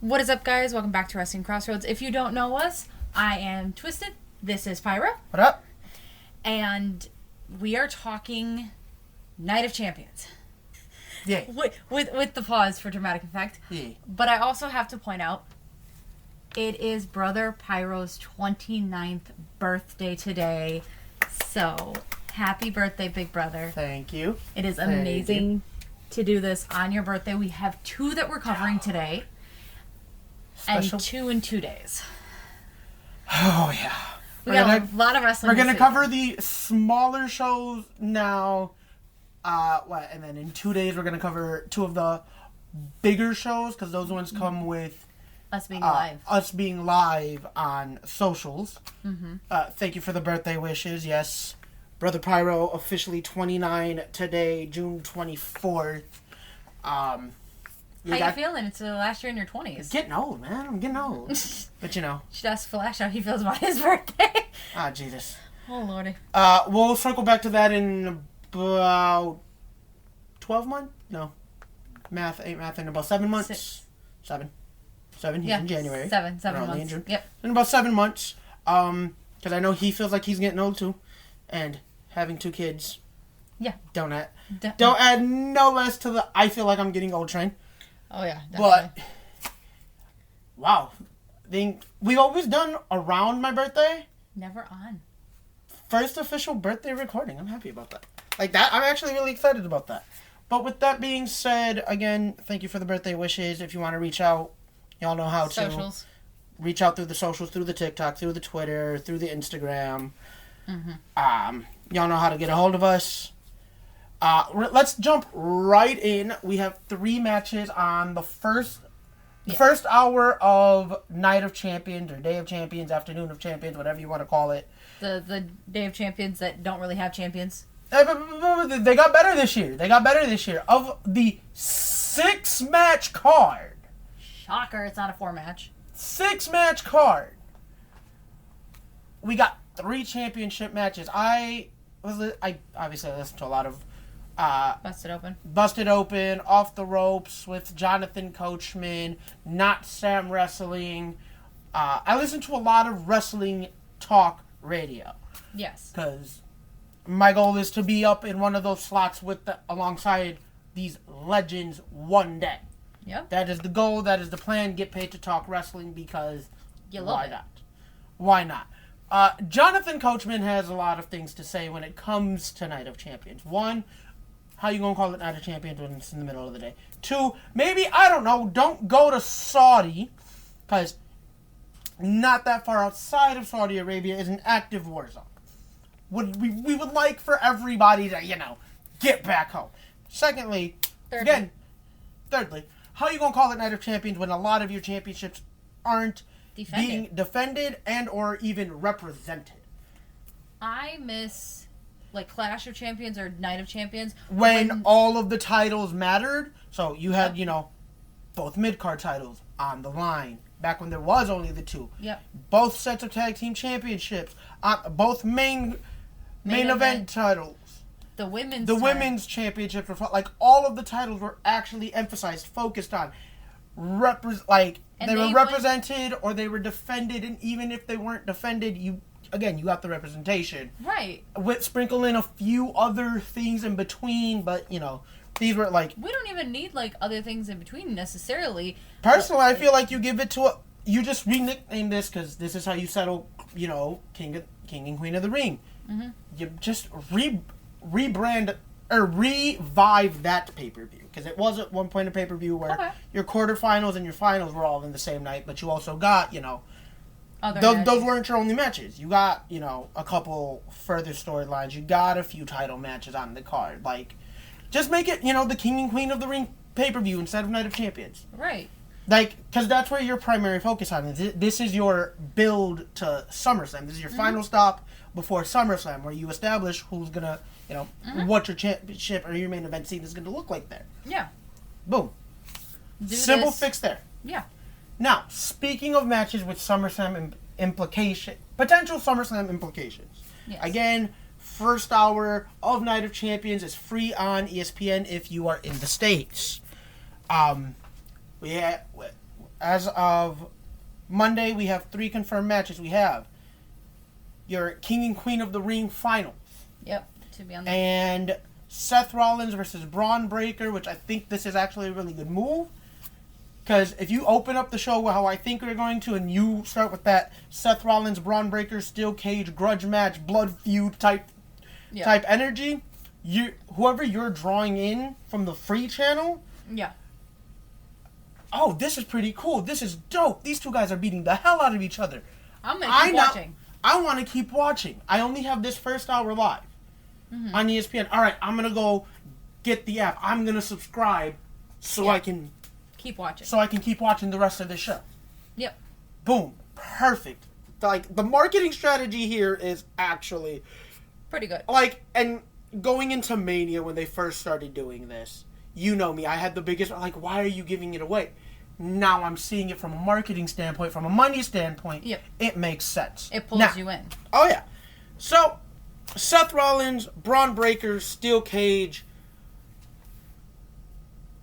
What is up, guys? Welcome back to Wrestling Crossroads. If you don't know us, I am Twisted. This is Pyro. What up? And we are talking Night of Champions. Yeah. With the pause for dramatic effect. Yeah. But I also have to point out, it is Brother Pyro's 29th birthday today. So, happy birthday, big brother. Thank you. It is amazing to do this on your birthday. We have 2 that we're covering today. Special. And 2 in 2 days. Oh, yeah. We got a lot of wrestling. We're going to cover the smaller shows now. And then in 2 days, we're going to cover 2 of the bigger shows, because those ones come with us being live. Us being live on socials. Mm-hmm. Thank you for the birthday wishes. Yes. Brother Pyro, officially 29 today, June 24th. How you feeling? It's the last year in your 20s. Getting old, man. I'm getting old. But you know. Should ask Flash how he feels about his birthday. Ah, Jesus. Oh, Lordy. We'll circle back to that in about 12 months? No. Math ain't math. In about 7 months. 6. 7. He's in January. 7 We're only months. in June. Yep. In about 7 months. Because I know he feels like he's getting old too. And having 2 kids. Yeah. Don't add no less to the I feel like I'm getting old train. Oh, yeah. Definitely. But, wow. We've always done around my birthday. Never on. First official birthday recording. I'm happy about that. Like that, I'm actually really excited about that. But with that being said, again, thank you for the birthday wishes. If you want to reach out, y'all know how to. Socials. Reach out through the socials, through the TikTok, through the Twitter, through the Instagram. Mm-hmm. Y'all know how to get a hold of us. Let's jump right in. We have 3 matches on the first hour of Night of Champions, or Day of Champions, Afternoon of Champions, whatever you want to call it. The Day of Champions that don't really have champions. They got better this year. Of the 6-match card. Shocker, it's not a 4-match. 6-match card. We got 3 championship matches. I obviously listened to a lot of Busted Open, Off the Ropes with Jonathan Coachman, Not Sam Wrestling. I listened to a lot of wrestling talk radio. Yes. Because my goal is to be up in one of those slots alongside these legends one day. Yep. That is the goal. That is the plan. Get paid to talk wrestling because why not? Why not? Jonathan Coachman has a lot of things to say when it comes to Night of Champions. 1, how you gonna call it Night of Champions when it's in the middle of the day? 2, maybe, I don't know, don't go to Saudi, because not that far outside of Saudi Arabia is an active war zone. We would like for everybody to, get back home. Thirdly, how you gonna call it Night of Champions when a lot of your championships aren't being defended and or even represented? I miss Clash of Champions or Night of Champions when all of the titles mattered. So you had both mid-card titles on the line back when there was only the 2. Yep. Both sets of tag team championships, both main event titles. The women's championships were all of the titles were actually emphasized, focused on they were represented or they were defended, and even if they weren't defended, you got the representation. Right. Sprinkle in a few other things in between, but these were we don't even need other things in between necessarily. Personally, I feel like you give it to you just re-nickname this because this is how you settle, King and Queen of the Ring. Mm-hmm. You just rebrand or revive that pay-per-view, because it was at one point a pay-per-view where your quarterfinals and your finals were all in the same night, but you also got those weren't your only matches. You got a couple further storylines. You got a few title matches on the card. Just make it the King and Queen of the Ring pay-per-view instead of Night of Champions. Right. Because that's where your primary focus on is. This is your build to SummerSlam. This is your final stop before SummerSlam, where you establish who's gonna, what your championship or your main event scene is gonna look like there. Yeah. Boom. Simple fix there. Yeah. Now, speaking of matches with SummerSlam potential SummerSlam implications. Yes. Again, first hour of Night of Champions is free on ESPN if you are in the States. as of Monday, we have 3 confirmed matches. We have your King and Queen of the Ring finals. Yep. To be on the And Seth Rollins versus Bron Breakker, which I think this is actually a really good move. Because if you open up the show how I think we're going to, and you start with that Seth Rollins, Bron Breakker, steel cage, grudge match, blood feud type energy, whoever you're drawing in from the free channel, oh, this is pretty cool. This is dope. These two guys are beating the hell out of each other. I'm going to keep watching. I want to keep watching. I only have this first hour live on ESPN. All right, I'm going to go get the app. I'm going to subscribe so I can keep watching. So I can keep watching the rest of the show. Yep. Boom. Perfect. Like, the marketing strategy here is actually pretty good. Like, and going into Mania when they first started doing this, you know me, I had the biggest, like, why are you giving it away? Now I'm seeing it from a marketing standpoint, from a money standpoint. Yep. It makes sense. It pulls you in. Oh, yeah. So, Seth Rollins, Bron Breakker, steel cage.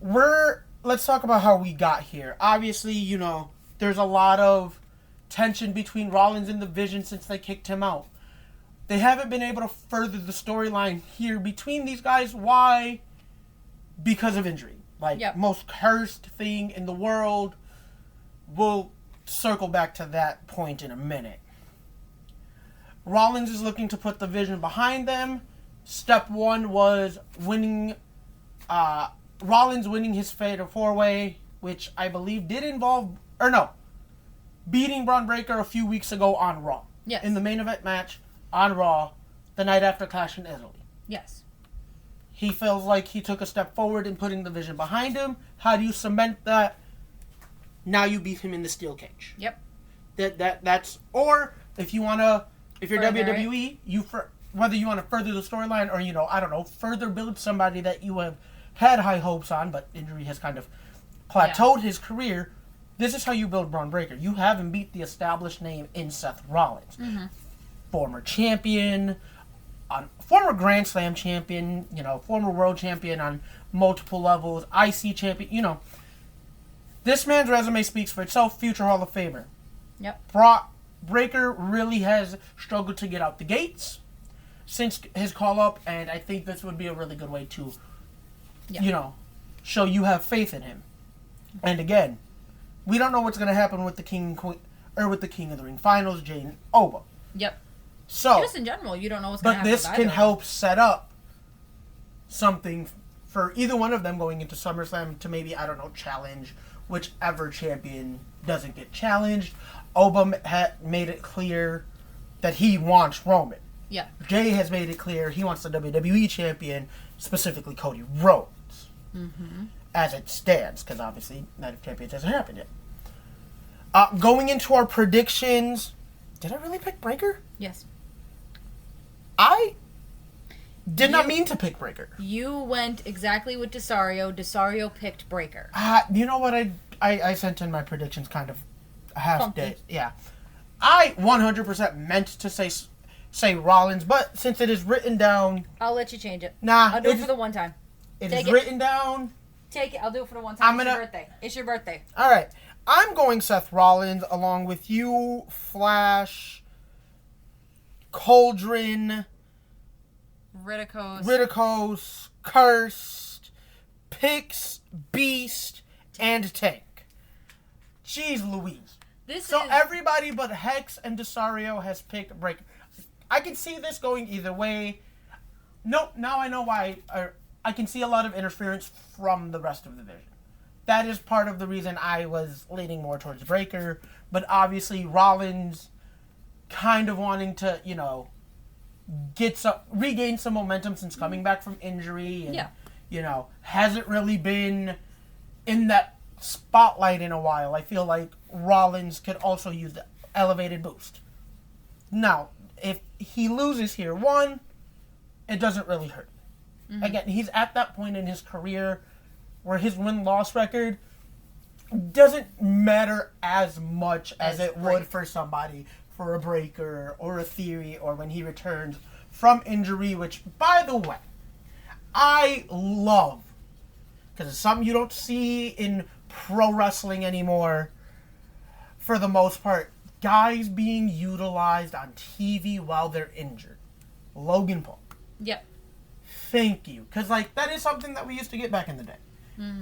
Let's talk about how we got here. Obviously, you know, there's a lot of tension between Rollins and the Vision since they kicked him out. They haven't been able to further the storyline here between these guys. Why? Because of injury. Like, most cursed thing in the world. We'll circle back to that point in a minute. Rollins is looking to put the Vision behind them. Step 1 was Rollins winning his Fatal 4-Way, which I believe did involve, beating Bron Breakker a few weeks ago on Raw. Yes. In the main event match on Raw, the night after Clash in Italy. Yes. He feels like he took a step forward in putting the Vision behind him. How do you cement that? Now you beat him in the steel cage. Yep. That's or if you're WWE, right? Whether you want to further the storyline or further build somebody that you have had high hopes on, but injury has kind of plateaued his career. This is how you build Bron Breakker. You have him beat the established name in Seth Rollins. Mm-hmm. Former champion, former Grand Slam champion, former world champion on multiple levels, IC champion, This man's resume speaks for itself, future Hall of Famer. Yep. Breakker really has struggled to get out the gates since his call-up, and I think this would be a really good way to, show you have faith in him. And again, we don't know what's going to happen with the King and Queen, or with the King of the Ring finals, Jey and Oba. Yep. So, just in general, you don't know what's going to happen. But this can help set up something for either one of them going into SummerSlam to maybe, challenge whichever champion doesn't get challenged. Oba made it clear that he wants Roman. Yeah. Jey has made it clear he wants the WWE champion, specifically Cody Rhodes. Mm-hmm. As it stands, because obviously Night of Champions hasn't happened yet. Going into our predictions, did I really pick Breakker? Yes. I did not mean to pick Breakker. You went exactly with Desario. Desario picked Breakker. You know what? I sent in my predictions kind of half day. Yeah. I 100% meant to say Rollins, but since it is written down... I'll let you change it. Nah. I'll do it for the one time. It is written down. Take it. I'll do it for the one time. It's your birthday. It's your birthday. All right. I'm going Seth Rollins along with you, Flash, Cauldron, Ridicos, Cursed, Pix, Beast, and Tank. Jeez Louise. Everybody but Hex and Desario has picked Breakker. I can see this going either way. Nope, now I know why. I can see a lot of interference from the rest of the division. That is part of the reason I was leaning more towards Breakker. But obviously Rollins kind of wanting to, regain some momentum since coming back from injury. And, hasn't really been in that spotlight in a while. I feel like Rollins could also use the elevated boost. Now, if he loses here, it doesn't really hurt. Mm-hmm. Again, he's at that point in his career where his win-loss record doesn't matter as much as it would for somebody, for a Breakker or a Theory, or when he returns from injury, which, by the way, I love, because it's something you don't see in pro wrestling anymore. for the most part, guys being utilized on TV while they're injured. Logan Paul. Yep. Thank you. Because, like, that is something that we used to get back in the day.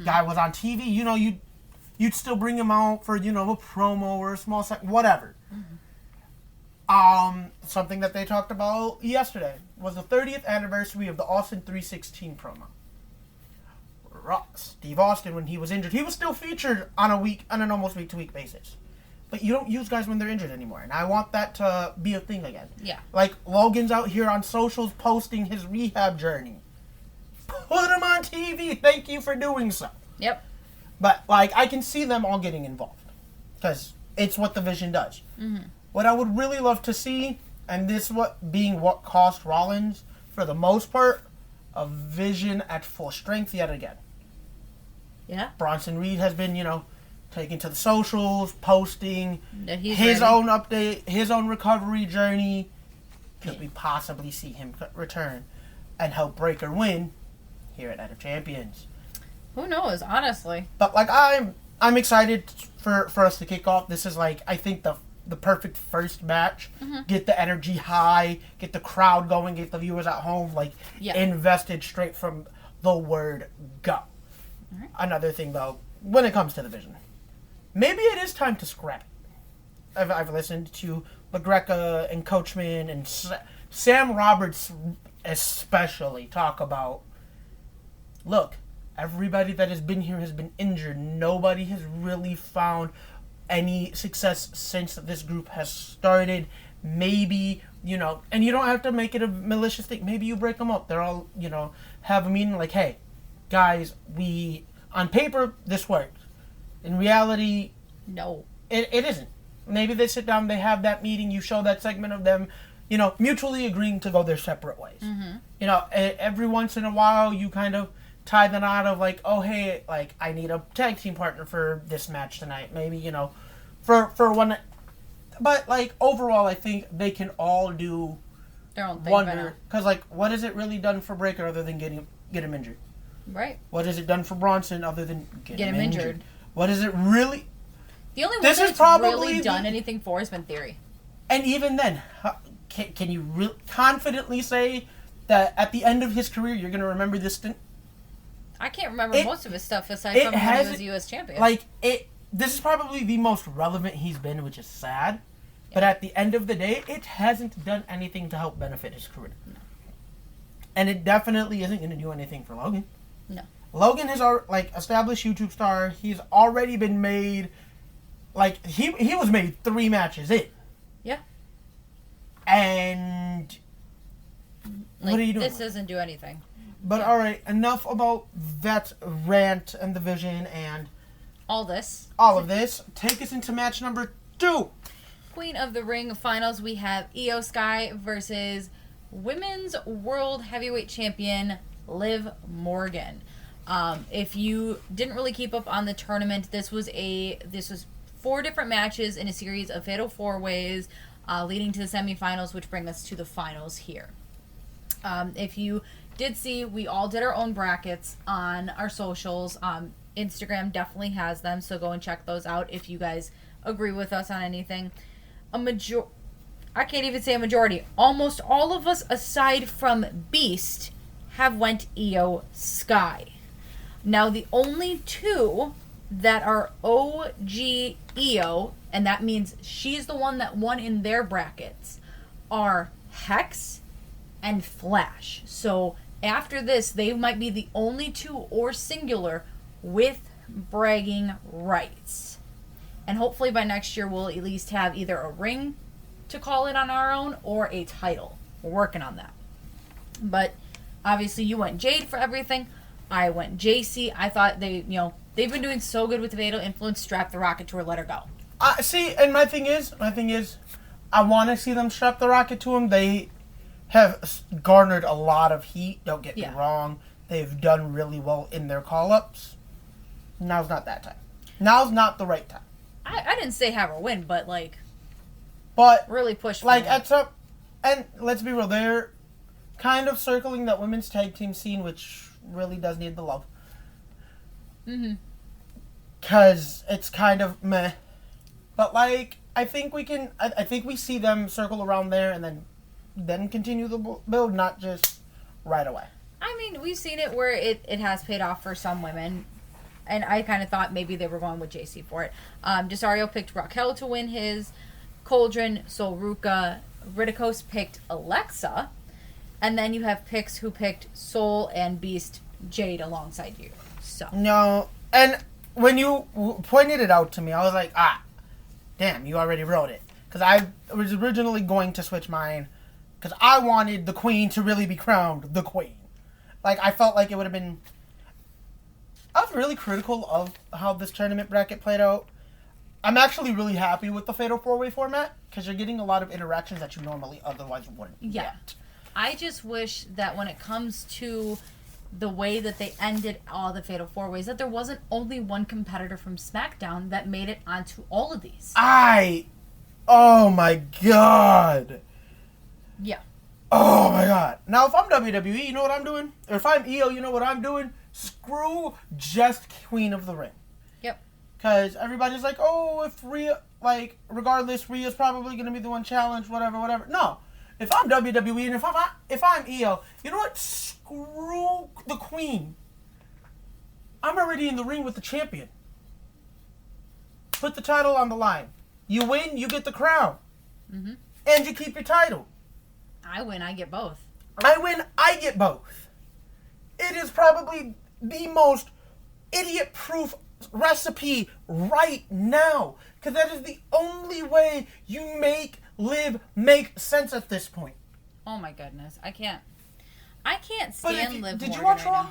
Guy was on TV, you know, you'd still bring him out for, you know, a promo or a small second, whatever. Something that they talked about yesterday was the 30th anniversary of the Austin 316 promo. Steve Austin, when he was injured, he was still featured on an almost week-to-week basis. But you don't use guys when they're injured anymore, and I want that to be a thing again. Yeah. Like, Logan's out here on socials posting his rehab journey. Put him on TV. Thank you for doing so. Yep. But, like, I can see them all getting involved. Because it's what the Vision does. What I would really love to see, and this what cost Rollins, for the most part, a Vision at full strength yet again. Yeah. Bronson Reed has been, you know, taking to the socials, posting His own update, his own recovery journey. Could we possibly see him return and help Breakker win here at Night of Champions? Who knows, honestly. But, like, I'm excited for us to kick off. This is, like, I think the perfect first match. Get the energy high, get the crowd going, get the viewers at home, like, invested straight from the word go. Right. Another thing, though, when it comes to the Vision, maybe it is time to scrap it. I've listened to LaGreca and Coachman and Sam Roberts especially talk about, look, everybody that has been here has been injured. Nobody has really found any success since this group has started. Maybe, you know, and you don't have to make it a malicious thing. Maybe you break them up. They're all, you know, have a meeting like, hey, guys, on paper, this works. In reality, no. It isn't. Maybe they sit down, they have that meeting, you show that segment of them, you know, mutually agreeing to go their separate ways. You know, every once in a while, you kind of tie the knot of, like, oh, hey, like, I need a tag team partner for this match tonight. Maybe, you know, for one. But, like, overall, I think they can all do their own thing. Wonder. Because, like, what has it really done for Breakker other than get him injured? Right. What has it done for Bronson other than get him injured? What is it really? The only one that's really done anything for has been Theory. And even then, can you confidently say that at the end of his career, you're going to remember this stint? I can't remember most of his stuff aside from when he was U.S. champion. Like, this is probably the most relevant he's been, which is sad. Yeah. But at the end of the day, it hasn't done anything to help benefit his career. No. And it definitely isn't going to do anything for Logan. No. Logan has, like, established YouTube star. He's already been made, like, he was made 3 matches in. Yeah. And like, what are you doing? This doesn't do anything. But all right, enough about that rant and the Vision and all of this. Take us into match number 2. Queen of the Ring finals. We have IYO SKY versus Women's World Heavyweight Champion Liv Morgan. If you didn't really keep up on the tournament, this was 4 different matches in a series of fatal 4-ways, leading to the semifinals, which bring us to the finals here. If you did see, we all did our own brackets on our socials. Instagram definitely has them, so go and check those out if you guys agree with us on anything. I can't even say a majority. Almost all of us, aside from Beast, have went IYO SKY. Now, the only 2 that are OG IYO, and that means she's the one that won in their brackets, are Hex and Flash. So after this, they might be the only 2 or singular with bragging rights. And hopefully by next year, we'll at least have either a ring to call it on our own or a title. We're working on that. But obviously, you went Jade for everything. I went JC. I thought they've been doing so good with the Fatal Influence. Strap the rocket to her, let her go. See, and my thing is, I want to see them strap the rocket to him. They have garnered a lot of heat. Don't get me wrong. They've done really well in their call-ups. Now's not that time. Now's not the right time. I didn't say have her win, but really push for like at some, and let's be real, they're kind of circling that women's tag team scene, which really does need the love. Because it's kind of meh. But, like, I think we see them circle around there and then continue the build, not just right away. I mean, we've seen it where it has paid off for some women. And I kind of thought maybe they were going with JC for it. Desario picked Raquel to win his. Cauldron, Sol Ruka. Ridicos picked Alexa. And then you have picks who picked Sol and Beast Jade alongside you. So no, and when you pointed it out to me, I was like, damn, you already wrote it. Because I was originally going to switch mine because I wanted the queen to really be crowned the queen. Like, I felt like it would have been... I was really critical of how this tournament bracket played out. I'm actually really happy with the Fatal 4-Way format because you're getting a lot of interactions that you normally otherwise wouldn't get. I just wish that when it comes to the way that they ended all the Fatal 4-Ways, that there wasn't only one competitor from SmackDown that made it onto all of these. Oh my god. Yeah. Oh my god. Now, if I'm WWE, you know what I'm doing? Or if I'm EO, you know what I'm doing? Screw just Queen of the Ring. Yep. Because everybody's like, oh, if Rhea, like, regardless, Rhea's probably going to be the one challenged, whatever. No. If I'm WWE and if I'm EO, you know what? Screw the Queen. I'm already in the ring with the champion. Put the title on the line. You win, you get the crown. Mm-hmm. And you keep your title. I win, I get both. I win, I get both. It is probably the most idiot-proof recipe right now. Because that is the only way you make Liv make sense at this point. Oh my goodness. I can't stand Liv Morgan. Did you watch Raw?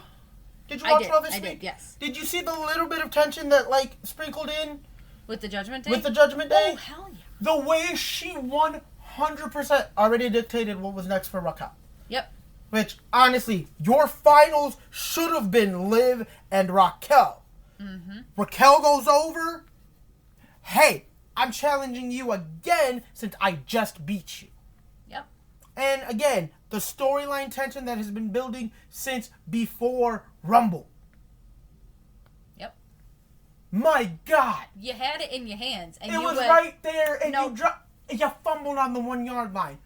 Did you watch Raw this week? I did, yes. Did you see the little bit of tension that, like, sprinkled in? With the Judgment Day? With the Judgment Day? Oh, hell yeah. The way she 100% already dictated what was next for Raquel. Yep. Which, honestly, your finals should have been Liv and Raquel. Mm-hmm. Raquel goes over. Hey, I'm challenging you again since I just beat you. Yep. And again, the storyline tension that has been building since before Rumble. Yep. My God. You had it in your hands. And it was right there, and you fumbled on the 1 yard line.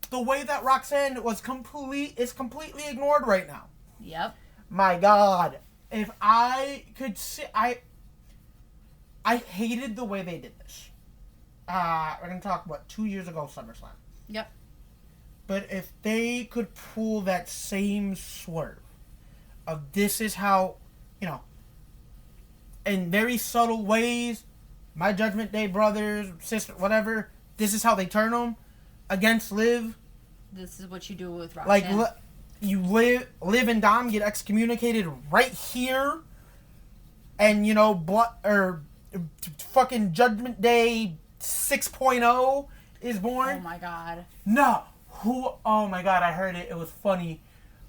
The way that Roxanne is completely ignored right now. Yep. My God. If I could see... I hated the way they did this. We're going to talk about 2 years ago, SummerSlam. Yep. But if they could pull that same swerve of this is how, in very subtle ways, my Judgment Day brothers, sister, whatever, this is how they turn them against Liv. This is what you do with Roxanne. Like, Liv and Dom get excommunicated right here, and, fucking Judgment Day 6.0 is born. Oh my God. No. Oh my God, I heard it. It was funny.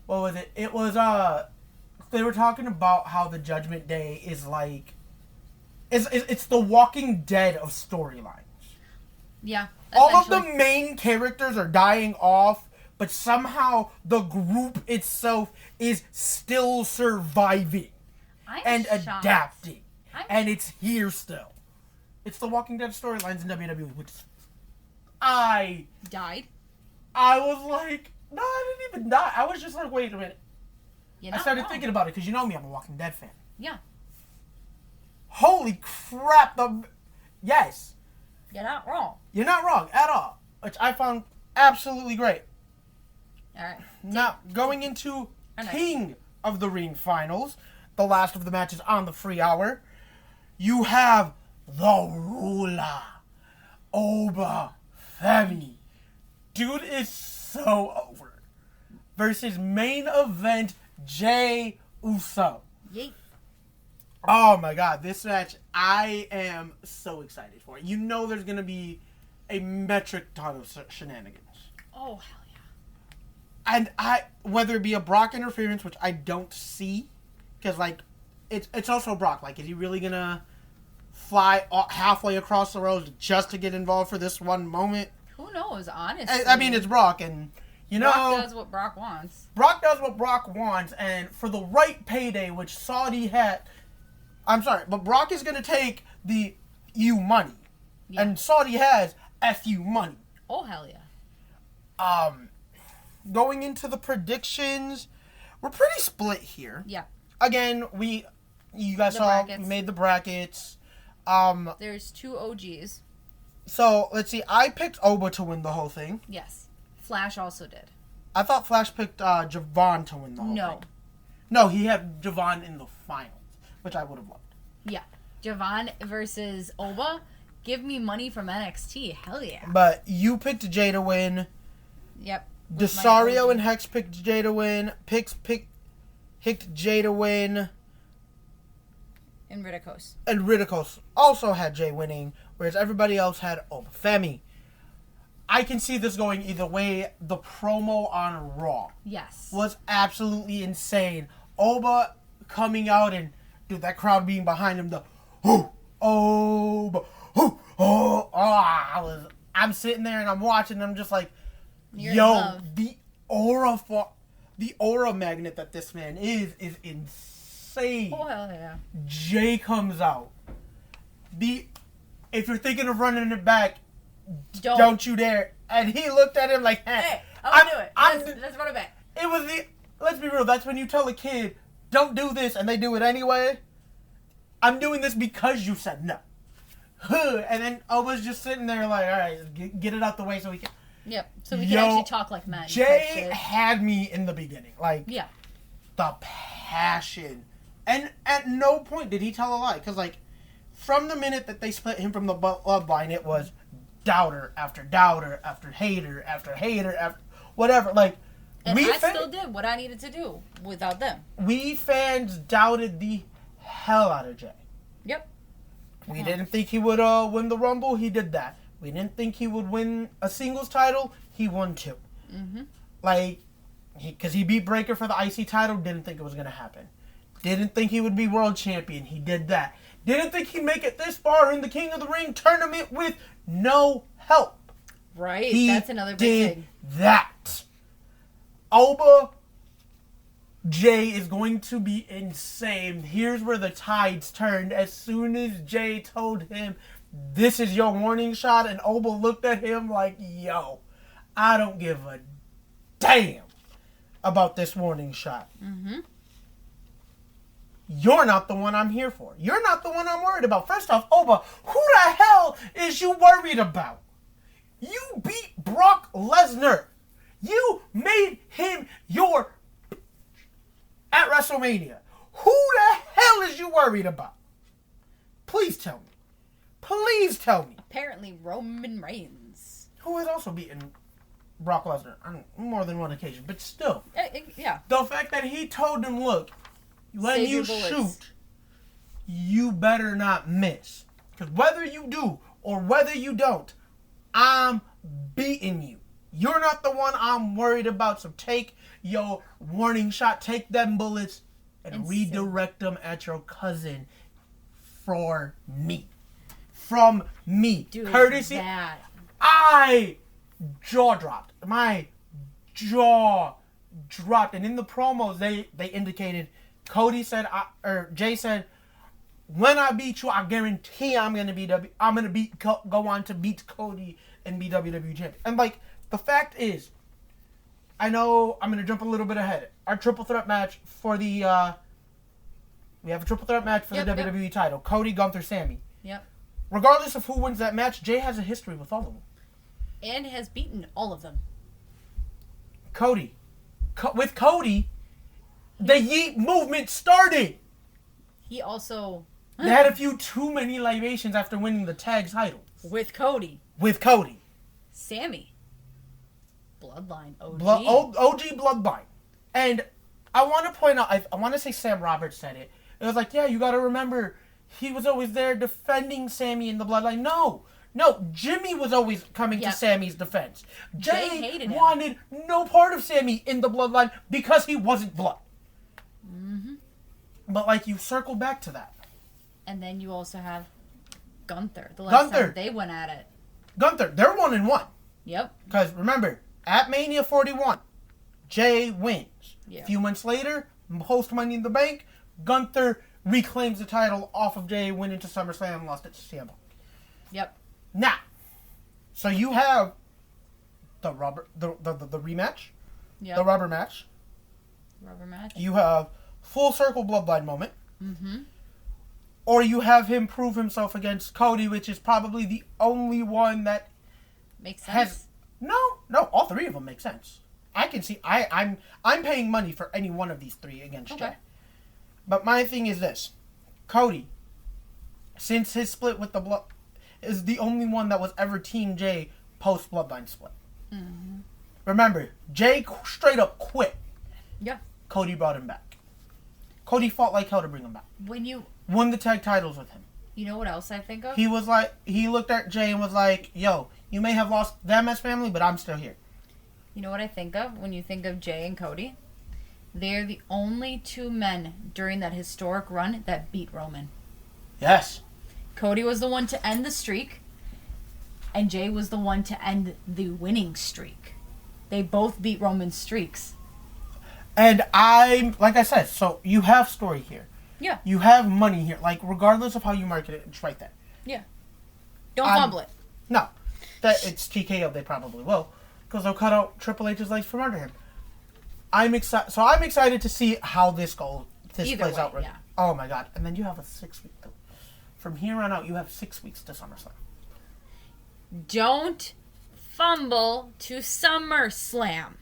What was it? It was, they were talking about how the Judgment Day is like, it's the Walking Dead of storylines. Yeah. All of the main characters are dying off, but somehow the group itself is still surviving and adapting. And it's here still. It's the Walking Dead storylines in WWE, which I died. I was like, no, I didn't even die. I was just like, wait a minute. I started thinking about it because you know me, I'm a Walking Dead fan. Yeah. Holy crap! Yes. You're not wrong. You're not wrong at all, which I found absolutely great. All right. Now, going into King of the Ring finals, the last of the matches on the free hour, you have the ruler, Oba Femi. Dude is so over. Versus main event, Jey Uso. Yeet. Oh my God, this match, I am so excited for. You know there's going to be a metric ton of shenanigans. Oh, hell yeah. And whether it be a Brock interference, which I don't see, because, like, it's also Brock. Like, is he really going to fly halfway across the road just to get involved for this one moment? Who knows, honestly. I mean, it's Brock, and, Brock does what Brock wants. Brock does what Brock wants, and for the right payday, which Saudi had... I'm sorry, but Brock is going to take the money. Yeah. And Saudi has FU money. Oh, hell yeah. Going into the predictions, we're pretty split here. Yeah. Again, you guys saw, we made the brackets. There's 2 OGs. So, let's see. I picked Oba to win the whole thing. Yes. Flash also did. I thought Flash picked Javon to win the whole thing. No, he had Javon in the finals, which I would have loved. Yeah. Javon versus Oba. Give me money from NXT. Hell yeah. But you picked Jay to win. Yep. Desario and Hex picked Jay to win. Picked Jay to win. And Ridicos. And Ridicos also had Jay winning, whereas everybody else had Oba Femi. I can see this going either way. The promo on Raw was absolutely insane. Oba coming out and, dude, that crowd being behind him, the Oba, I'm sitting there and I'm watching and I'm just like, yo, the aura magnet that this man is insane. Oh, hell yeah. Jay comes out. If you're thinking of running it back, don't you dare. And he looked at him like, hey, I'll do it. Let's run it back. It was let's be real, that's when you tell a kid, don't do this, and they do it anyway. I'm doing this because you said no. And then Oba's just sitting there like, all right, get it out the way so we can. Yep, so we can actually talk like men. Jay had me in the beginning. Like, yeah, the passion. And at no point did he tell a lie. Because, like, from the minute that they split him from the bloodline, it was doubter after doubter after hater after hater after whatever. Like, and I still did what I needed to do without them. We fans doubted the hell out of Jay. Yep. We didn't think he would win the Rumble. He did that. We didn't think he would win a singles title. He won 2. Mm-hmm. Like, because he beat Breakker for the IC title. Didn't think it was going to happen. Didn't think he would be world champion. He did that. Didn't think he'd make it this far in the King of the Ring tournament with no help. Right. That's another big thing. That. Oba Jay is going to be insane. Here's where the tides turned. As soon as Jay told him, this is your warning shot, and Oba looked at him like, yo, I don't give a damn about this warning shot. Mm-hmm. You're not the one I'm here for. You're not the one I'm worried about. First off, Oba, who the hell is you worried about? You beat Brock Lesnar. You made him your at WrestleMania. Who the hell is you worried about? Please tell me. Please tell me. Apparently Roman Reigns. Who has also beaten Brock Lesnar on more than one occasion, but still. Yeah. The fact that he told him, look, when you shoot, you better not miss. Because whether you do or whether you don't, I'm beating you. You're not the one I'm worried about, so take your warning shot, take them bullets, and redirect them at your cousin for me. From me. Dude, courtesy. I jaw dropped. My jaw dropped. And in the promos, they indicated, Jay said, when I beat you, I guarantee I'm gonna go on to beat Cody and be WWE champion. And like, the fact is, I know I'm gonna jump a little bit ahead. Our triple threat match for the we have a triple threat match for the WWE title. Cody, Gunther, Sami. Yep. Regardless of who wins that match, Jay has a history with all of them. And has beaten all of them. Cody. With Cody, the Yeet movement started. He also... They had a few too many libations after winning the tag titles. With Cody. Sami. Bloodline. OG. OG Bloodline. And I want to point out, I want to say Sam Roberts said it. It was like, yeah, you got to remember, he was always there defending Sami in the Bloodline. No, Jimmy was always coming to Sami's defense. Jay hated him. Wanted no part of Sami in the Bloodline because he wasn't blood. Mm-hmm. But, like, you circle back to that. And then you also have Gunther. The last time they went at it. Gunther, they're 1-1. Yep. Because, remember, at Mania 41, Jay wins. Yeah. A few months later, post Money in the Bank, Gunther reclaims the title off of Jay, went into SummerSlam and lost it to CM Punk. Yep. Now, so you have the rematch, the rubber match. Rubber match. You have full circle bloodline moment. Mm-hmm. Or you have him prove himself against Cody, which is probably the only one that makes sense. No, all three of them make sense. I can see. I'm paying money for any one of these three against Jey. But my thing is this: Cody, since his split with the blood, is the only one that was ever Team Jey post bloodline split. Mm-hmm. Remember, Jey straight up quit. Yeah. Cody brought him back. Cody fought like hell to bring him back. Won the tag titles with him. You know what else I think of? He looked at Jey and was like, yo, you may have lost them as family, but I'm still here. You know what I think of when you think of Jey and Cody? They're the only two men during that historic run that beat Roman. Yes. Cody was the one to end the streak, and Jey was the one to end the winning streak. They both beat Roman's streaks. And like I said, so you have story here. Yeah. You have money here. Like, regardless of how you market it, it's right there. Yeah. Don't fumble it. No. It's TKO, they probably will. Because they'll cut out Triple H's legs from under him. I'm excited to see how this plays out. Yeah. Oh my god. And then you have a 6 week, though. From here on out, you have 6 weeks to SummerSlam. Don't fumble to SummerSlam.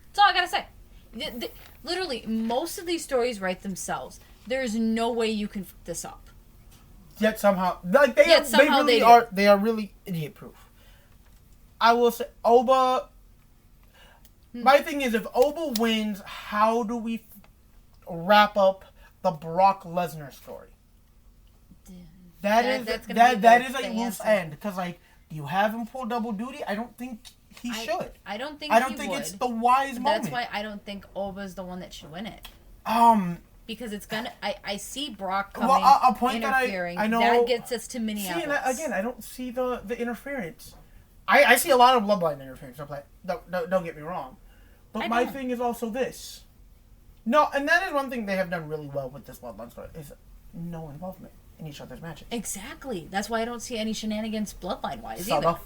That's all I gotta say. Literally, most of these stories write themselves. There's no way you can f this up. Yet somehow, they are really idiot proof. I will say, Oba. My thing is, if Oba wins, how do we wrap up the Brock Lesnar story? That is a loose end, because do you have him pull double duty? I don't think he should. I don't think it's the wise moment. That's why I don't think Oba's the one that should win it. Because it's gonna. I see Brock coming, a point interfering. That I know. That gets us to Minneapolis. See, again, I don't see the interference. I see a lot of bloodline interference. Don't get me wrong, but my thing is also this. No, and that is one thing they have done really well with this bloodline story is no involvement in each other's matches. Exactly. That's why I don't see any shenanigans bloodline wise either.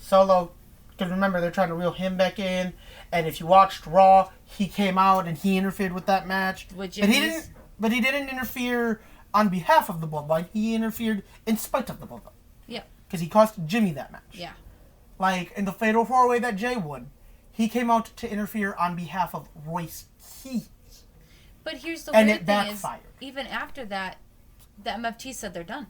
Solo. Because remember, they're trying to reel him back in, and if you watched Raw, he came out and he interfered with that match. But he didn't interfere on behalf of the Bloodline. He interfered in spite of the Bloodline. Yeah. Because he cost Jimmy that match. Yeah. Like in the Fatal 4-Way that Jey won, he came out to interfere on behalf of Royce Keys. But here's the weird thing: backfired. Is even after that, the MFT said they're done.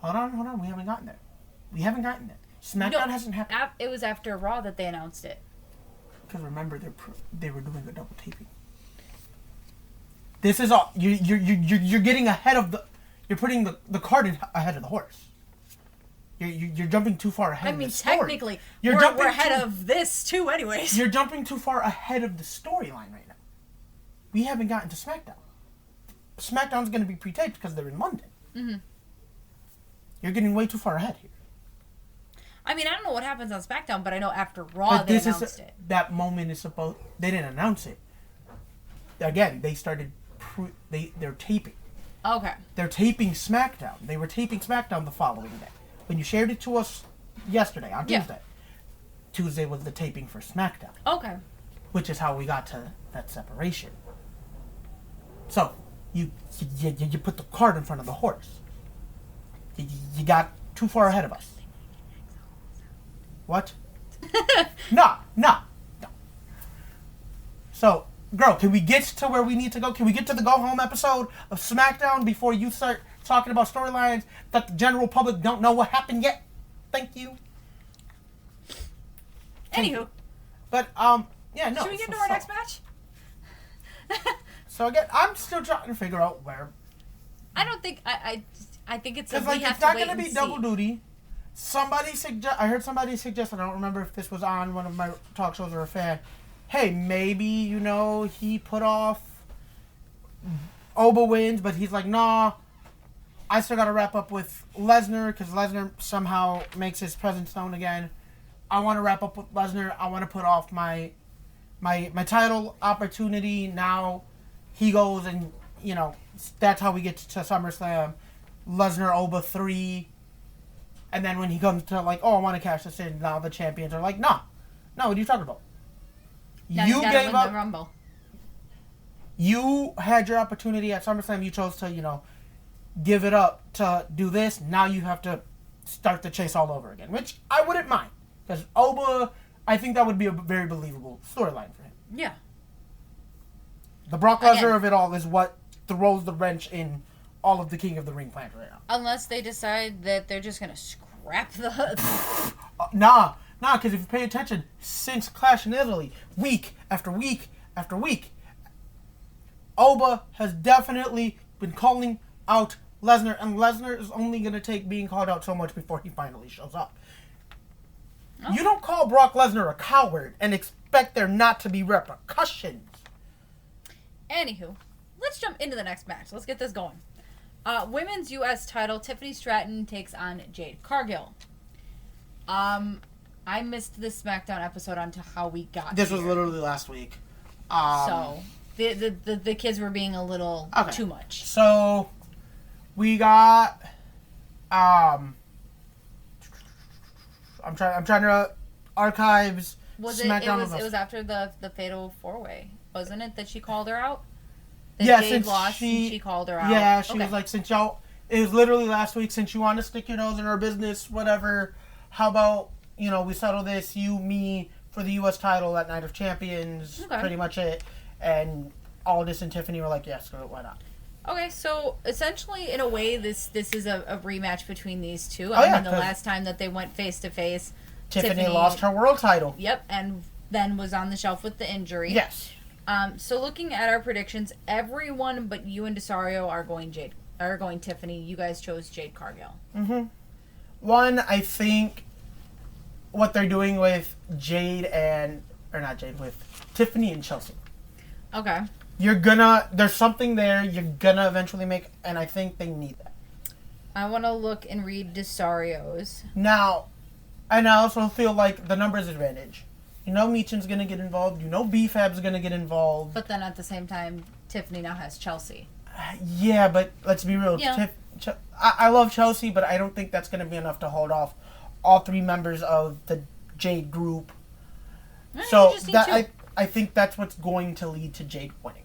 Hold on. We haven't gotten there. SmackDown hasn't happened. It was after Raw that they announced it. Because remember, they were doing a double taping. This is all you're getting ahead of the. You're putting the cart ahead of the horse. You're jumping too far ahead. I mean, of the story. technically, we're ahead of this too, anyways. You're jumping too far ahead of the storyline right now. We haven't gotten to SmackDown. SmackDown's going to be pre-taped because they're in London. Mm-hmm. You're getting way too far ahead here. I mean, I don't know what happens on SmackDown, but I know after Raw they announced it. That moment is supposed. They didn't announce it. Again, they started. They're taping. Okay. They're taping SmackDown. They were taping SmackDown the following day. When you shared it to us yesterday on Tuesday. Tuesday was the taping for SmackDown. Okay. Which is how we got to that separation. So you put the cart in front of the horse. You got too far ahead of us. What? No. So, girl, can we get to where we need to go? Can we get to the go-home episode of SmackDown before you start talking about storylines that the general public don't know what happened yet? Thank you. Anywho. But, yeah, no. Should we get into our next match? So, again, I'm still trying to figure out where. I don't think, I think it's it's not going to be double duty. I heard somebody suggest, I don't remember if this was on one of my talk shows or a fan, hey, maybe, he put off Oba wins, but he's like, nah, I still got to wrap up with Lesnar, because Lesnar somehow makes his presence known again. I want to wrap up with Lesnar. I want to put off my title opportunity. Now he goes and, that's how we get to SummerSlam. Lesnar, Oba 3. And then when he comes to like, oh, I want to cash this in, now the champions are like, nah. No, what are you talking about? Now you gotta gave win up. the Rumble. You had your opportunity at SummerSlam. You chose to, give it up to do this. Now you have to start the chase all over again, which I wouldn't mind. Because Oba, I think that would be a very believable storyline for him. Yeah. The Brock Lesnar of it all is what throws the wrench in all of the King of the Ring plans right now. Unless they decide that they're just going to scrap the... Nah, because if you pay attention, since Clash in Italy, week after week after week, Oba has definitely been calling out Lesnar, and Lesnar is only going to take being called out so much before he finally shows up. Oh. You don't call Brock Lesnar a coward and expect there not to be repercussions. Anywho, let's jump into the next match. Let's get this going. Women's U.S. title, Tiffany Stratton takes on Jade Cargill. I missed the SmackDown episode onto how we got This here. was literally last week. So, the kids were being a little too much. So, we got... I'm trying to archives SmackDown. It was after the Fatal 4-Way, wasn't it, that she called her out? Jade lost and she called her out. Yeah, she was like, it was literally last week, since you want to stick your nose in our business, whatever, how about, we settle this, you, me, for the U.S. title at Night of Champions, pretty much it, and Aldis and Tiffany were like, yes, why not? Okay, so essentially, in a way, this is a rematch between these two. The last time that they went face-to-face, Tiffany lost her world title. Yep, and then was on the shelf with the injury. Yes. So looking at our predictions, everyone but you and Desario are going Tiffany. You guys chose Jade Cargill. Mm-hmm. One, I think what they're doing with with Tiffany and Chelsea. Okay. There's something there you're gonna eventually make, and I think they need that. I want to look and read Desario's. Now, and I also feel like the numbers advantage. Meechan's going to get involved. BFAB's going to get involved. But then at the same time, Tiffany now has Chelsea. Yeah, but let's be real. Yeah. I love Chelsea, but I don't think that's going to be enough to hold off all three members of the Jade group. So I think that's what's going to lead to Jade winning.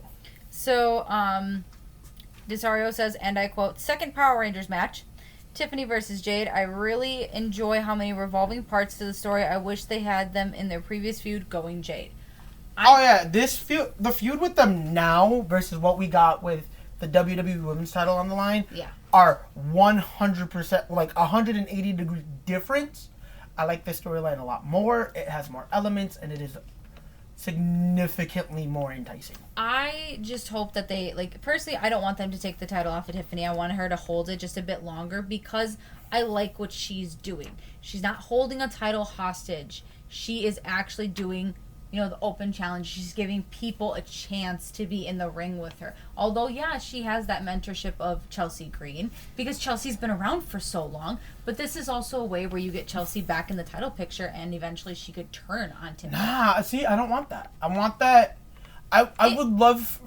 So, Desario says, and I quote, second Power Rangers match. Tiffany versus Jade. I really enjoy how many revolving parts to the story. I wish they had them in their previous feud going Jade. The feud with them now versus what we got with the WWE Women's title on the line are 100%, like 180 degree difference. I like this storyline a lot more. It has more elements, and it is significantly more enticing. I just hope that they, personally, I don't want them to take the title off of Tiffany. I want her to hold it just a bit longer because I like what she's doing. She's not holding a title hostage. She is actually doing, the open challenge. She's giving people a chance to be in the ring with her. Although, she has that mentorship of Chelsea Green because Chelsea's been around for so long. But this is also a way where you get Chelsea back in the title picture and eventually she could turn on Tiffany. Nah, see, I don't want that. I want that. I would love...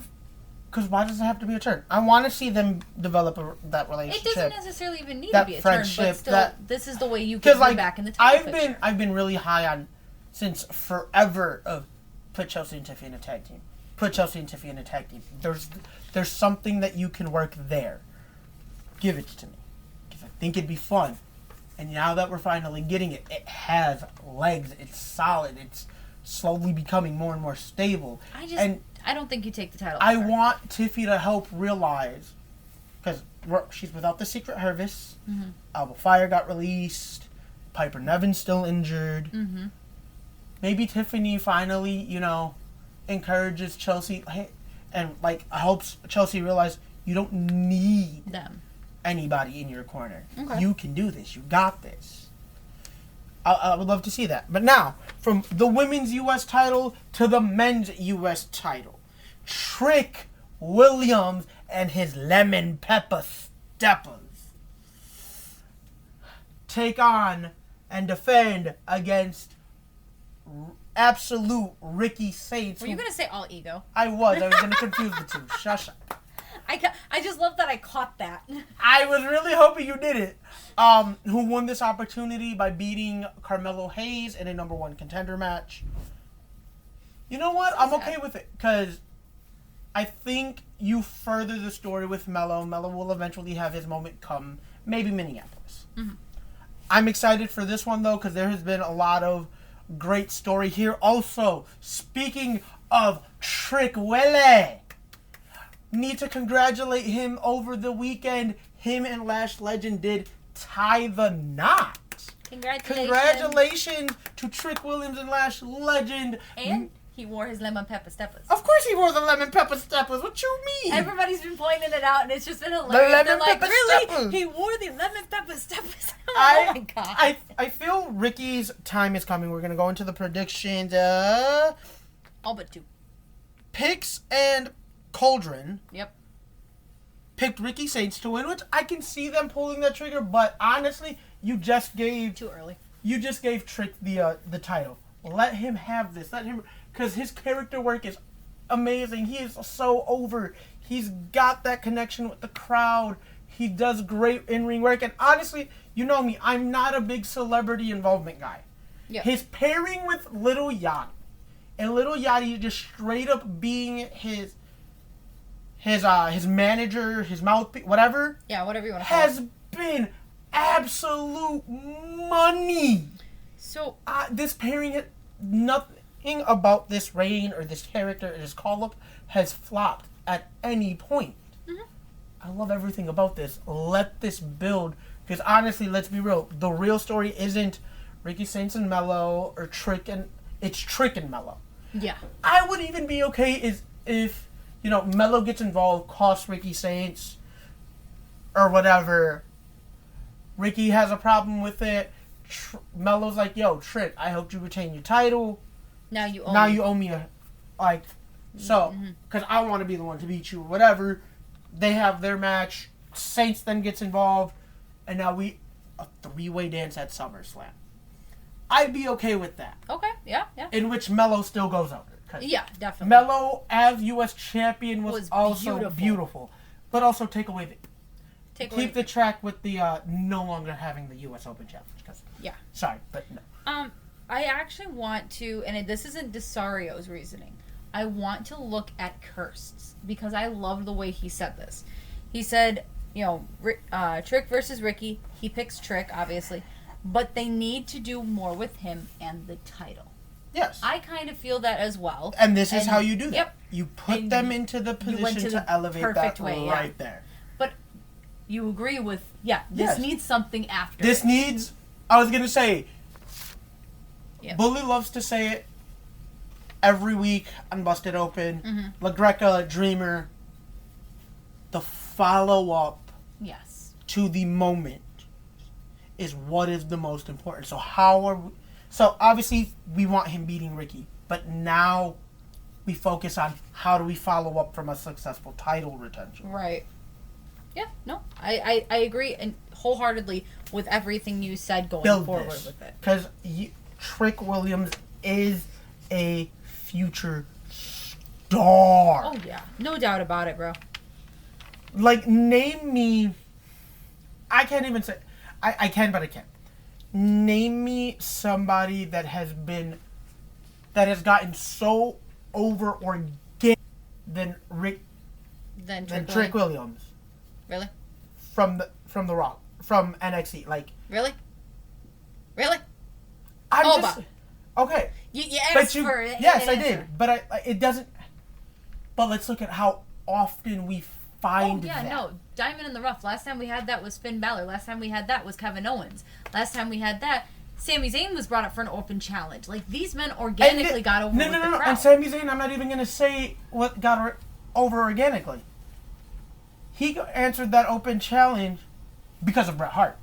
Because why does it have to be a turn? I want to see them develop that relationship. It doesn't necessarily even need to be a turn, but still, this is the way you get her back in the title picture. I've been really high on... Since forever of put Chelsea and Tiffany in a tag team. Put Chelsea and Tiffany in a tag team. There's something that you can work there. Give it to me. Because I think it'd be fun. And now that we're finally getting it, it has legs. It's solid. It's slowly becoming more and more stable. I don't think you take the title. I want Tiffy to help realize, because she's without the Secret Harvest. Mm-hmm. Alba Fire got released. Piper Nevin's still injured. Mm-hmm. Maybe Tiffany finally, encourages Chelsea and helps Chelsea realize you don't need anybody in your corner. Okay. You can do this. You got this. I would love to see that. But now, from the women's U.S. title to the men's U.S. title, Trick Williams and his lemon pepper steppers take on and defend against absolute Ricky Saints. Were you going to say All Ego? I was going to confuse the two. Shush up. I just love that I caught that. I was really hoping you did it. Who won this opportunity by beating Carmelo Hayes in a number 1 contender match. You know what? I'm okay with it, because I think you further the story with Melo. Melo will eventually have his moment come, maybe Minneapolis. Mm-hmm. I'm excited for this one, though, because there has been a lot of great story here. Also, speaking of Trick Willie, need to congratulate him over the weekend. Him and Lash Legend did tie the knot. Congratulations to Trick Williams and Lash Legend. And he wore his lemon pepper steppers. Of course he wore the lemon pepper steppers. What you mean? Everybody's been pointing it out, and it's just been hilarious. The lemon pepper steppers. He wore the lemon pepper steppers. Oh my god. I feel Ricky's time is coming. We're going to go into the predictions. All but 2. Picks and Cauldron. Yep. Picked Ricky Saints to win, which I can see them pulling that trigger, but honestly, you just gave... Too early. You just gave Trick the title. Let him have this. Let him... Because his character work is amazing. He is so over. He's got that connection with the crowd. He does great in-ring work. And honestly, you know me, I'm not a big celebrity involvement guy. Yeah. His pairing with Little Yachty, and Little Yachty just straight up being his manager, his mouthpiece, whatever. Yeah, whatever you want to call it. Has been absolute money. So this pairing, nothing about this reign or this character or this call-up has flopped at any point. Mm-hmm. I love everything about this. Let this build. Because honestly, let's be real. The real story isn't Ricky Saints and Melo or Trick and... It's Trick and Melo. Yeah. I would even be okay if Melo gets involved, costs Ricky Saints or whatever. Ricky has a problem with it. Melo's like, yo, Trick, I helped you retain your title. Now you owe me a... Like, so, because I want to be the one to beat you or whatever. They have their match. Saints then gets involved. And now a 3-way dance at SummerSlam. I'd be okay with that. Okay, yeah. In which Melo still goes over. Yeah, definitely. Melo as U.S. champion was also beautiful. But also take away keep the track with the no longer having the U.S. Open Challenge. Yeah. Sorry, but no. I actually want to, and this isn't Desario's reasoning, I want to look at Kirst's, because I love the way he said this. He said, Trick versus Ricky. He picks Trick, obviously. But they need to do more with him and the title. Yes. I kind of feel that as well. And this is how you do that. Yep. You put them into the position to elevate that right there. But you agree with, this needs something after. This needs, I was going to say, Bully loves to say it every week on Busted Open. Mm-hmm. LaGreca, Dreamer, the follow-up to the moment is what is the most important. So so obviously we want him beating Ricky, but now we focus on how do we follow up from a successful title retention. Right. Yeah, no, I agree and wholeheartedly with everything you said going forward with it. Because Trick Williams is a future star. Oh yeah, no doubt about it, bro. Like, name me... I can't even say... I can, but I can't. Name me somebody that has gotten so over organic than Trick Williams. Really? From the Rock. From NXT. Like... Really? Oba. Okay. You asked for it. Yes, I did. But it doesn't... But let's look at how often we find that. No. Diamond in the Rough. Last time we had that was Finn Balor. Last time we had that was Kevin Owens. Last time we had that, Sami Zayn was brought up for an open challenge. Like, these men organically got over with the crowd. And Sami Zayn, I'm not even going to say what got over organically. He answered that open challenge because of Bret Hart.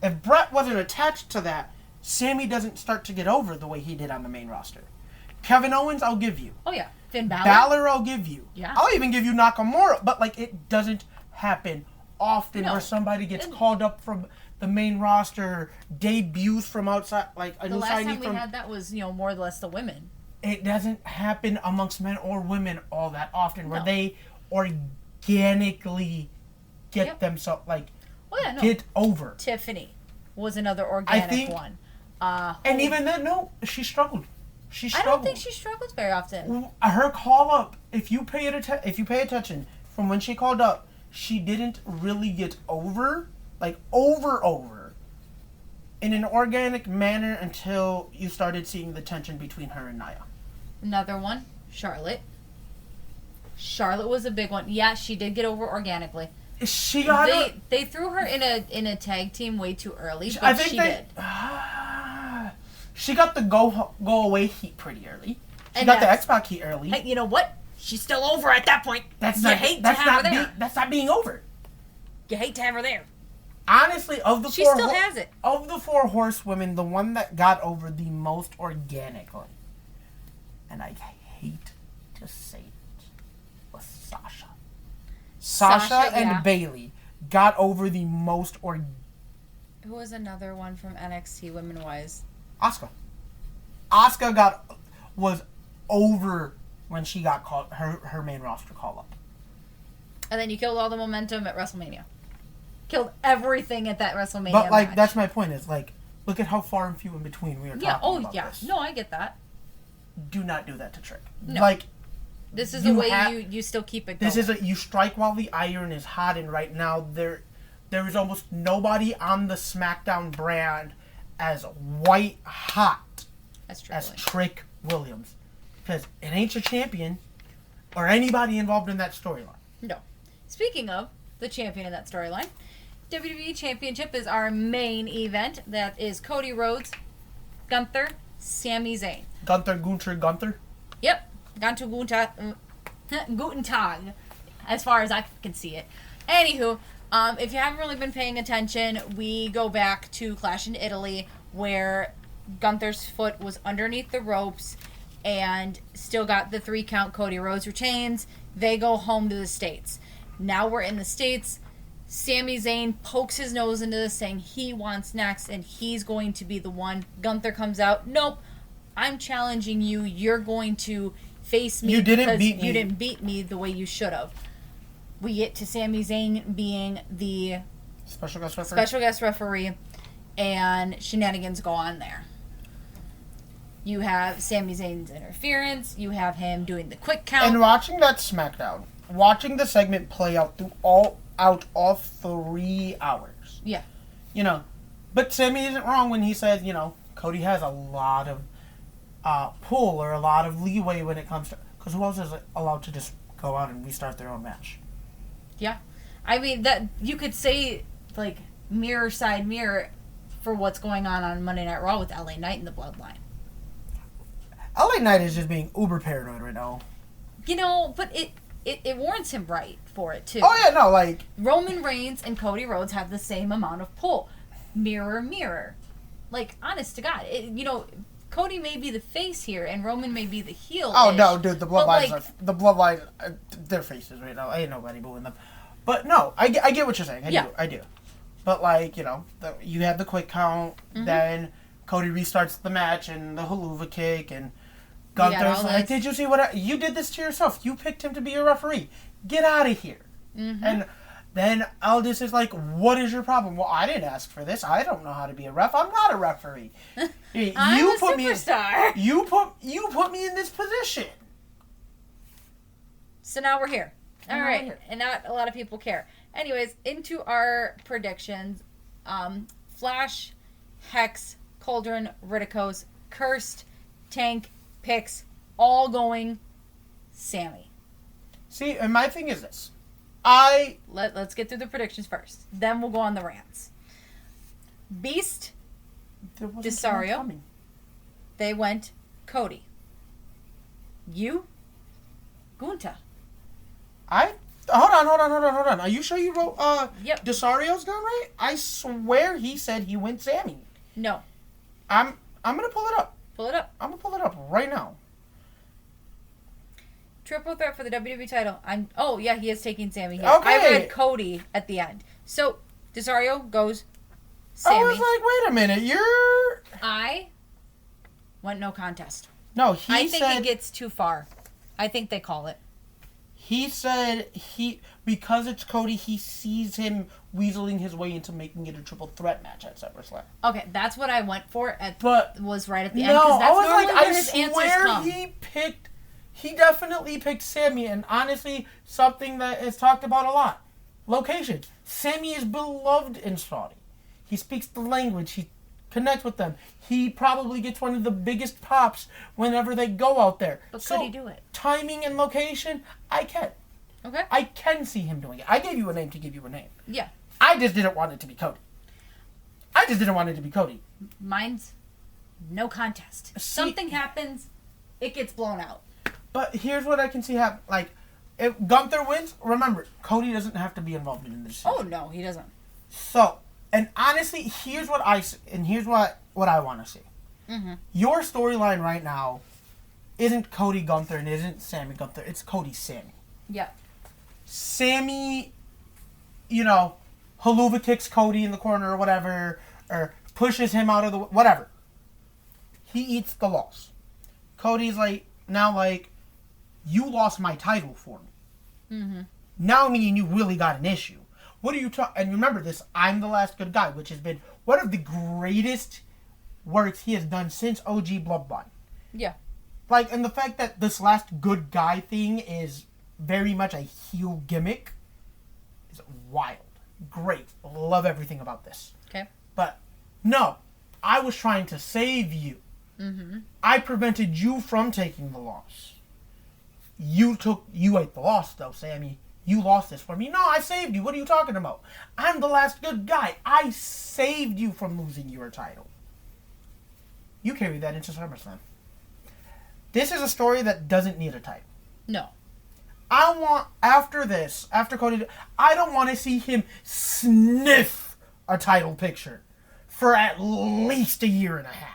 If Bret wasn't attached to that, Sami doesn't start to get over the way he did on the main roster. Kevin Owens, I'll give you. Oh, yeah. Finn Balor. Balor, I'll give you. Yeah. I'll even give you Nakamura. But, like, it doesn't happen often where somebody gets called up from the main roster, debuts from outside, like a new signee. The last time we had that was, more or less the women. It doesn't happen amongst men or women all that often where they organically get themselves, like, get over. Tiffany was another organic one. And even then, no, she struggled. I don't think she struggles very often. Her call up, if you pay attention, from when she called up, she didn't really get over in an organic manner until you started seeing the tension between her and Nia. Another one, Charlotte. Charlotte was a big one. Yeah, she did get over organically. She got they threw her in a tag team way too early, but she did. She got the go away heat pretty early. She got the X-Pac heat early. Hey, you know what? She's still over at that point. That's not being over. You hate to have her there. Honestly, she still has it. Of the 4 horsewomen, the one that got over the most organically, and I hate to say it, was Sasha. Sasha and Bayley got over the most organic. Who was another one from NXT women-wise? Asuka. Asuka was over when she got called her main roster call up. And then you killed all the momentum at WrestleMania. Killed everything at that WrestleMania But, like, match. that's my point is, like, look at how far and few in between we are talking about this. No, I get that. Do not do that to Trick. No. Like, this is the way you still keep it going. This is you strike while the iron is hot, and right now there is almost nobody on the SmackDown brand as white hot as Trick Williams. Because it ain't your champion or anybody involved in that storyline. No. Speaking of the champion in that storyline, WWE Championship is our main event. That is Cody Rhodes, Gunther, Sami Zayn. Gunther? Yep. Guten Tag, as far as I can see it. Anywho, if you haven't really been paying attention, we go back to Clash in Italy, where Gunther's foot was underneath the ropes and still got the 3 count. Cody Rhodes retains. They go home to the States. Now we're in the States. Sami Zayn pokes his nose into this, saying he wants next and he's going to be the one. Gunther comes out. Nope. I'm challenging you. You're going to face me. You didn't beat me the way you should have. We get to Sami Zayn being the special guest referee, and shenanigans go on there. You have Sami Zayn's interference. You have him doing the quick count. And watching that SmackDown, watching the segment play out through all 3 hours. Yeah. You know, but Sami isn't wrong when he says, you know, Cody has a lot of pull or a lot of leeway when it comes to... Because who else is allowed to just go out and restart their own match? Yeah. I mean, that you could say, like, mirror side mirror for what's going on Monday Night Raw with LA Knight and the Bloodline. LA Knight is just being uber paranoid right now. You know, but it warrants him right for it, too. Oh, yeah, no, like... Roman Reigns and Cody Rhodes have the same amount of pull. Mirror, mirror. Like, honest to God. You know, Cody may be the face here, and Roman may be the heel. Oh, no, dude, the Bloodlines, their faces right now. Ain't nobody booing them. But, no, I get what you're saying. I do. But, like, you know, you have the quick count, then Cody restarts the match, and the haluva kick, and... Gunther's like, did you see you did this to yourself? You picked him to be a referee. Get out of here. Mm-hmm. And then Aldis is like, what is your problem? Well, I didn't ask for this. I don't know how to be a ref. I'm not a referee. I'm a superstar. You put me in this position. So now we're here. All right. And not a lot of people care. Anyways, into our predictions. Flash, Hex, Cauldron, Ridicos, Cursed, Tank, Picks, all going Sami. See, and my thing is this. Let's get through the predictions first. Then we'll go on the rants. Beast, Desario. They went Cody. You, Gunther. Hold on. Are you sure you wrote yep. Desario's down right? I swear he said he went Sami. No. I'm gonna pull it up. Pull it up. I'm going to pull it up right now. Triple threat for the WWE title. Oh, yeah, he is taking Sami here. Okay. I read Cody at the end. So, Desario goes Sami. I was like, wait a minute, I went no contest. No, I think it gets too far. I think they call it. He said because it's Cody, he sees him weaseling his way into making it a triple threat match at SummerSlam. Okay, that's what I went for. Was right at the end. No, That's I was like, where I his answers swear come. he definitely picked Sami, and honestly, something that is talked about a lot. Location. Sami is beloved in Saudi. He speaks the language. He connects with them. He probably gets one of the biggest pops whenever they go out there. But could he do it? Timing and location, I can. Okay. I can see him doing it. I gave you a name to give you a name. Yeah. I just didn't want it to be Cody. Mine's no contest. Something happens, it gets blown out. But here's what I can see happen. Like, if Gunther wins, remember, Cody doesn't have to be involved in this. Oh, no, he doesn't. So, and honestly, here's what I want to see. Mm-hmm. Your storyline right now isn't Cody Gunther and isn't Sami Gunther. It's Cody Sami. Yeah. Sami, haluva kicks Cody in the corner or whatever, or pushes him out of the... whatever. He eats the loss. Cody's like, you lost my title for me. Mm-hmm. Now me and you really got an issue. What are you talking... And remember this, I'm the last good guy, which has been one of the greatest works he has done since OG Bloodline. Yeah. And the fact that this last good guy thing is very much a heel gimmick is wild. Great. Love everything about this. Okay. But, no. I was trying to save you. Mm-hmm. I prevented you from taking the loss. You ate the loss, though, Sami. You lost this for me. No, I saved you. What are you talking about? I'm the last good guy. I saved you from losing your title. You carry that into SummerSlam. This is a story that doesn't need a title. No. I want, after Cody, I don't want to see him sniff a title picture for at least a year and a half.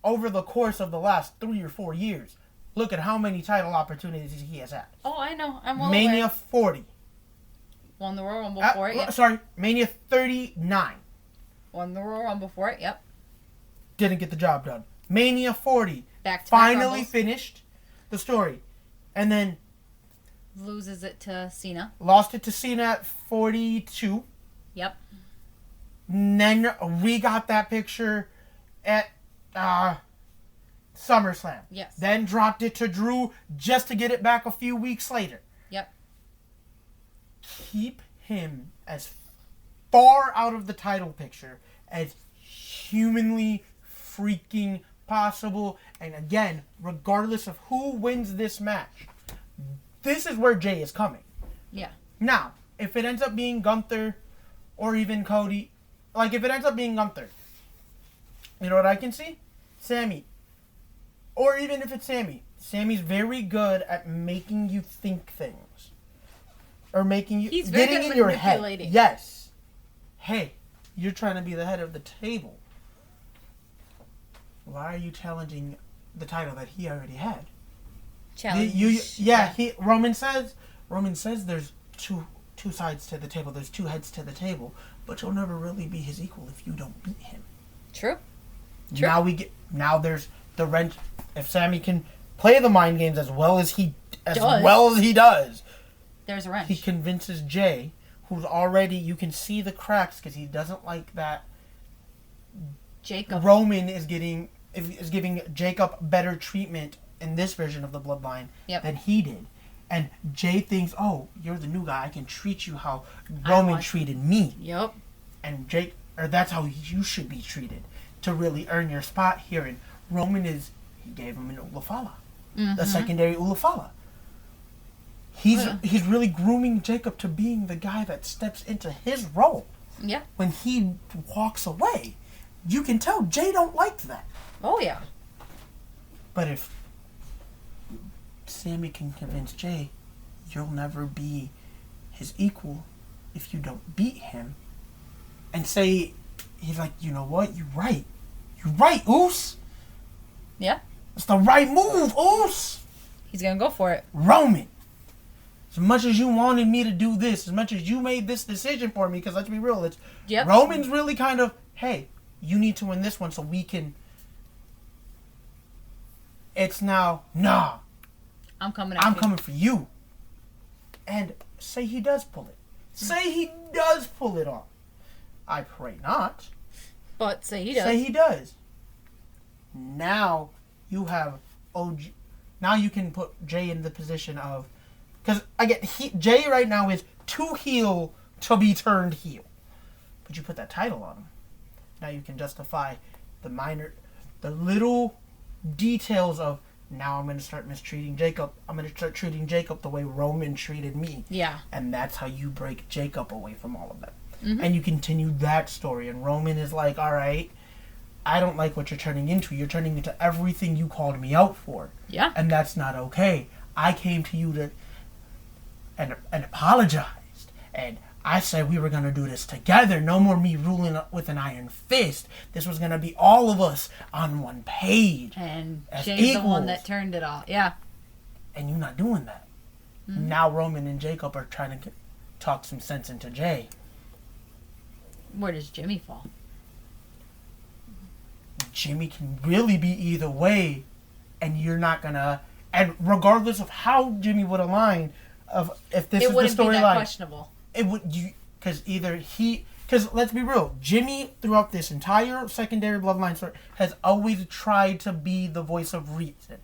Over the course of the last 3 or 4 years, look at how many title opportunities he has had. Oh, I know. I'm well Mania aware. 40. Won the Royal Rumble for it, yep. Sorry, Mania 39. Won the Royal Rumble for it, yep. Didn't get the job done. Mania 40. Back-to-back finally Rumbles. finished the story. And then loses it to Cena. Lost it to Cena at 42. Yep. And then we got that picture at SummerSlam. Yes. Then dropped it to Drew just to get it back a few weeks later. Yep. Keep him as far out of the title picture as humanly freaking possible. And again, regardless of who wins this match, this is where Jey is coming. Yeah. Now, if it ends up being Gunther or even Cody, if it ends up being Gunther, you know what I can see? Sami. Or even if it's Sami. Sami's very good at making you think things. Or making you... He's very getting good in your head. manipulating. Yes. Hey, you're trying to be the head of the table. Why are you challenging the title that he already had? Challenge. Roman says there's two sides to the table. There's two heads to the table. But you'll never really be his equal if you don't beat him. True. Now there's the wrench. If Sami can play the mind games as well as he does, there's a wrench. he convinces Jey, who's already, you can see the cracks because he doesn't like that Jacob. Roman is giving Jacob better treatment in this version of the bloodline than he did. And Jey thinks, oh, you're the new guy. I can treat you how Roman treated me. Yep. And that's how you should be treated to really earn your spot here. And Roman he gave him an Ulafala. Mm-hmm. A secondary Ulafala. He's really grooming Jacob to being the guy that steps into his role. Yeah. When he walks away, you can tell Jey don't like that. Oh, yeah. But if Sami can convince Jey, you'll never be his equal if you don't beat him, and say, he's like, you know what, you're right, Oos. Yeah. It's the right move, Oos. He's gonna go for it. Roman, as much as you wanted me to do this, as much as you made this decision for me, because let's be real, Roman's really kind of, hey, you need to win this one so we can... It's now, nah, I'm coming for you. And say he does pull it. Say he does pull it off. I pray not. But say he does. Say he does. Now you have OG. Now you can put Jey in the position of... Because Jey right now is too heel to be turned heel. But you put that title on him. Now you can justify the little details of, now I'm going to start mistreating Jacob. I'm going to start treating Jacob the way Roman treated me. Yeah. And that's how you break Jacob away from all of that. Mm-hmm. And you continue that story. And Roman is like, all right, I don't like what you're turning into. You're turning into everything you called me out for. Yeah. And that's not okay. I came to you and apologized. And I said we were going to do this together. No more me ruling with an iron fist. This was going to be all of us on one page. And Jay's the one that turned it all. Yeah. And you're not doing that. Mm-hmm. Now Roman and Jacob are trying to talk some sense into Jey. Where does Jimmy fall? Jimmy can really be either way, and you're not gonna. And regardless of how Jimmy would align, if this is the storyline, it wouldn't be that questionable. It would because let's be real, Jimmy throughout this entire secondary bloodline story has always tried to be the voice of reason.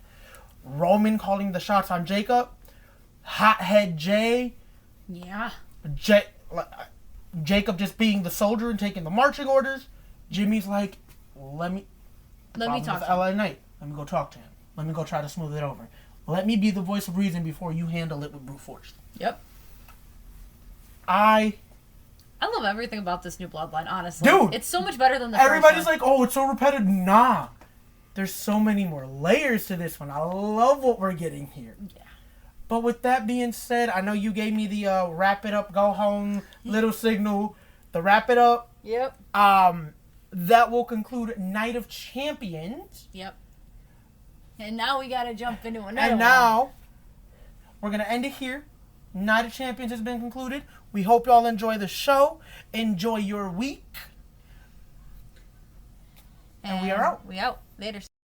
Roman calling the shots on Jacob, hothead Jey. Yeah. Jacob just being the soldier and taking the marching orders. Jimmy's like, let me talk to LA Knight. Let me go talk to him. Let me go try to smooth it over. Let me be the voice of reason before you handle it with brute force. Yep. I love everything about this new bloodline, honestly. Dude! It's so much better than the everybody's first one. like, oh, it's so repetitive. Nah. There's so many more layers to this one. I love what we're getting here. Yeah. But with that being said, I know you gave me the wrap it up, go home, little signal. The wrap it up. Yep. That will conclude Night of Champions. Yep. And now we gotta jump into another one. And now, we're gonna end it here. Night of Champions has been concluded. We hope y'all enjoy the show. Enjoy your week. And we are out. We out. Later.